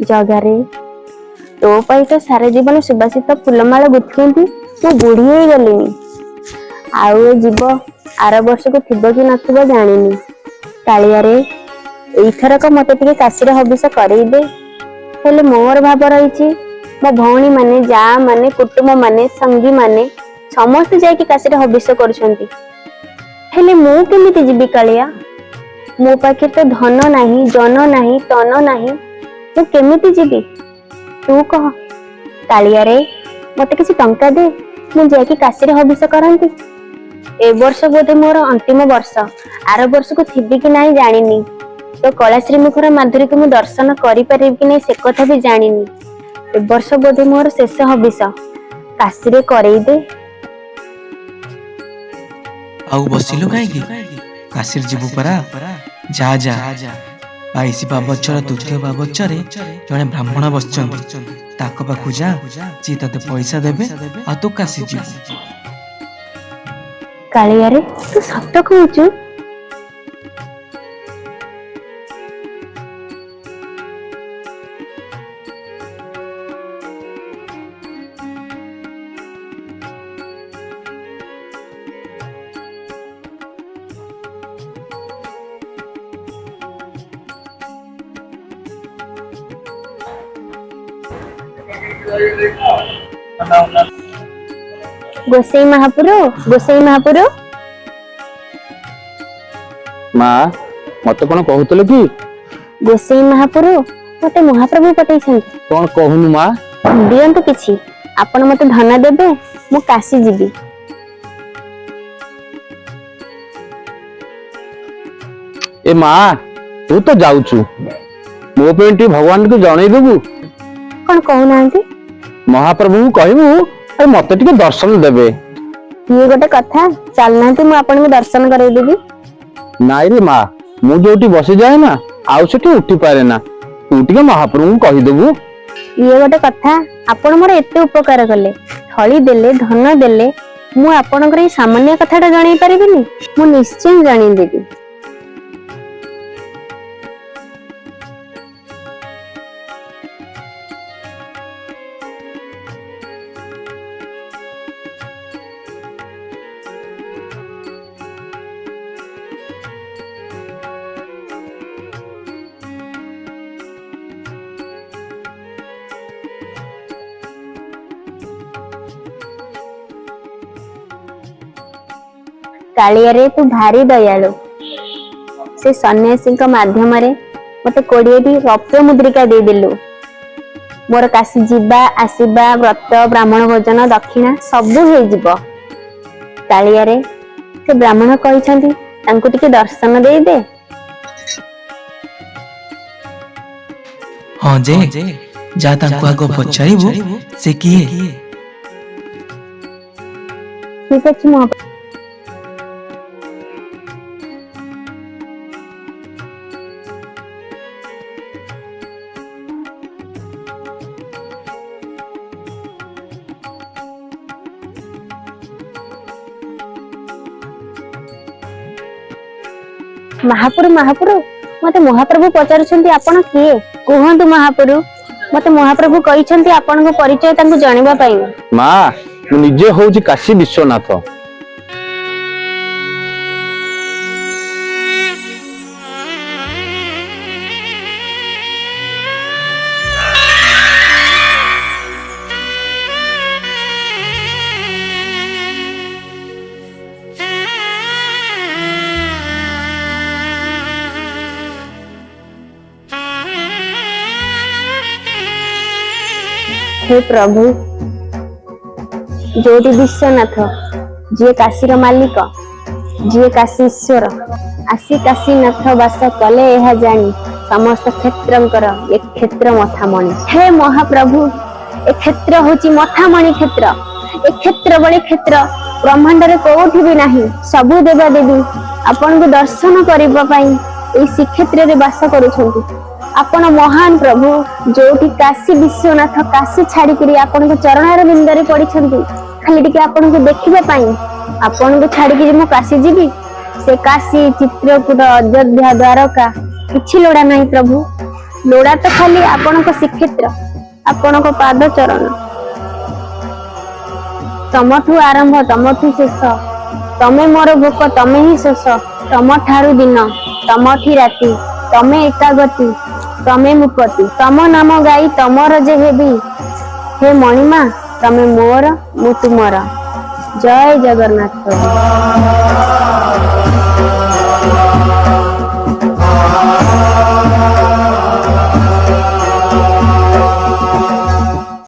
जगारे तो पाई तो सारे जीवन सुबासित फुलमाला गुथुंती मु बुढ़ी हो गलिनी आउ जीव आर वर्ष को थिबो कि नथिबो जानिनी कालिया रे एइथरक मते टिके काशीर हबिस करई दे हेले मोर भाव रही मो भौणी माने जा माने कुटुंब माने संगी माने समस्त जाइकी काशीर हबिस करुछंती हेले मु केमिति जीवी कालिया मो पाखे तो धन नाही जन नाही तन नाही मु केमिति जीवी तू कह कालिया रे मते किसी टंका दे मु जाइकी काशीर हबिस करंती ए वर्ष बोधे मोर अंतिम वर्ष आर वर्ष को थिबी कि नाही जानिनी तो कलाश्री मुखर माधुरी को मु दर्शन करि परिबि कि नाही से कथा भी जानिनी ए वर्ष बोधे मोर शेष हबिस काशी रे करई दे आउ बसिलु काई की काशीर जीवु परा जा जा बाईसी बाबचर तृतीय बाबचरे जने ब्राह्मण बसचन ताक पाखु जा जी तते पैसा देबे आ तू काशी जीवु कालिया रे तू सत्य कहूचु गोसाई महापुर माँ मत कौन कहूल कि गोसाई महापुर मते महाप्रभु पठै कौन कहूनु माँ दियंतु किछि आपण मते धन देबे मु काशी जीवी ए माँ तू तो जाऊचु मो पे भगवान को जणई देबू कौन कहू नांती महाप्रभु को कहबू अरे मते टिके दर्शन देबे ये गोटे कथा चल नांती मु आपण को दर्शन करई देबी नाई रे माँ मु जोटी बसी जाए ना आउ सेठी उठी पारे ना तू टिके महाप्रभु को कहि देबू ये गोटे कथा आपण मोर एते उपकार कले थली देले धन देले मु आपणकर ई सामान्य कथाटा जणई परिबिनी मु निश्चय जणई देबी कालिया रे तू भारी दयालु से सन्यासी माध्यम मते 20 रौप्य मुद्रिका दे दिलु मोर काशी जीवा आसीबा व्रत ब्राह्मण भोजन दक्षिणा सबु हे जीव कालिया रे से ब्राह्मण कहिसंती तांको टिके दर्शन दे दे हां जे जा तांको आगो पछाइबो से किए ठीक अछि मो महापुरु मते महाप्रभु पचारुछंती आपण किए कहंतु महापुरु मते महाप्रभु कहिसंती आपण को परिचय तांको जानिबा पई माँ मु निजे होउची काशी विश्वनाथ हे प्रभु जोटी विश्वनाथ जी काशीर मालिक जी काशी ईश्वर आसी काशीनाथ वास कले यह जानी समस्त क्षेत्रंकर ए क्षेत्र मथामणि हे महाप्रभु ए क्षेत्र होची मथामणि क्षेत्र ए क्षेत्र बड़े क्षेत्र ब्रह्मांड रे कोठी भी नाही सबु देवा देवी आपन को दर्शन करिबा पई ए श्रीक्षेत्र रे वास करूछंती आपण महान प्रभु जोठी काशी विश्वनाथ काशी छाड़ी करी आपण को चरण बिंद रे पड़ी छंती खाली टिके आपण को देखिबा पई आपण को छाड़ी करी मो काशी जीवी से काशी चित्रकूट अयोध्या द्वारका किछि लोड़ा नहीं प्रभु ଲୋଡ଼ା ତ ଖାଲି ଆପଣଙ୍କ ଶ୍ରୀକ୍ଷେତ୍ର, ଆପଣଙ୍କ ପାଦ ଚରଣ। ତମଠୁ ଆରମ୍ଭ ତମଠୁ ଶେଷ, ତମେ ମୋର ଭୋକ ତମେ ହିଁ ଶେଷ। ତମଠାରୁ ଦିନ ତମଠି ରାତି, ତମେ ଏକାଗତି ତମେ ମୁପତି। ତମ ନାମ ଗାଇ ତମର ଯେ ହେବି, ହେ ମଣିମା ତମେ ମୋର ମୁଁ ତୁମର। ଜୟ ଜଗନ୍ନାଥ।